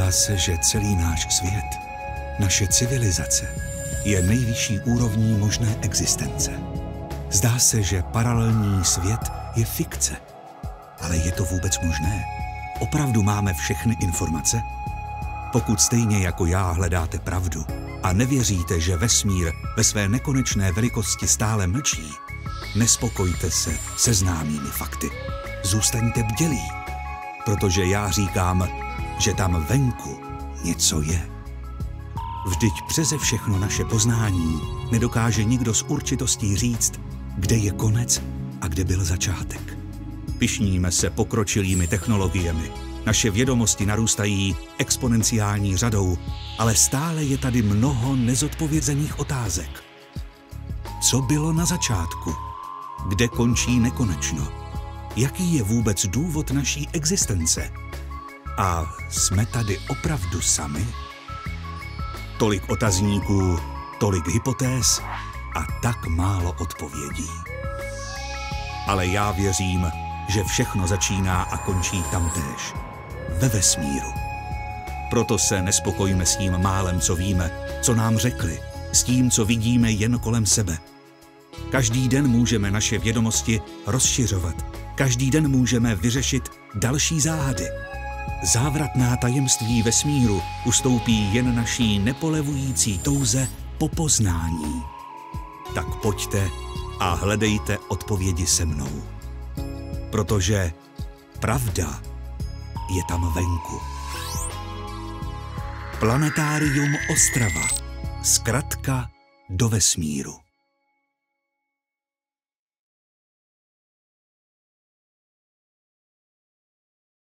Zdá se, že celý náš svět, naše civilizace, je nejvyšší úrovní možné existence. Zdá se, že paralelní svět je fikce. Ale je to vůbec možné? Opravdu máme všechny informace? Pokud stejně jako já hledáte pravdu a nevěříte, že vesmír ve své nekonečné velikosti stále mlčí, nespokojte se se známými fakty. Zůstaňte bdělí, protože já říkám, že tam venku něco je. Vždyť přeze všechno naše poznání nedokáže nikdo s určitostí říct, kde je konec a kde byl začátek. Pyšníme se pokročilými technologiemi, naše vědomosti narůstají exponenciální řadou, ale stále je tady mnoho nezodpovězených otázek. Co bylo na začátku? Kde končí nekonečno? Jaký je vůbec důvod naší existence? A jsme tady opravdu sami? Tolik otazníků, tolik hypotéz a tak málo odpovědí. Ale já věřím, že všechno začíná a končí tamtéž, ve vesmíru. Proto se nespokojíme s tím málem, co víme, co nám řekli, s tím, co vidíme jen kolem sebe. Každý den můžeme naše vědomosti rozšiřovat, každý den můžeme vyřešit další záhady. Závratná tajemství vesmíru ustoupí jen naší nepolevující touze po poznání. Tak pojďte a hledejte odpovědi se mnou. Protože pravda je tam venku. Planetárium Ostrava. Zkratka do vesmíru.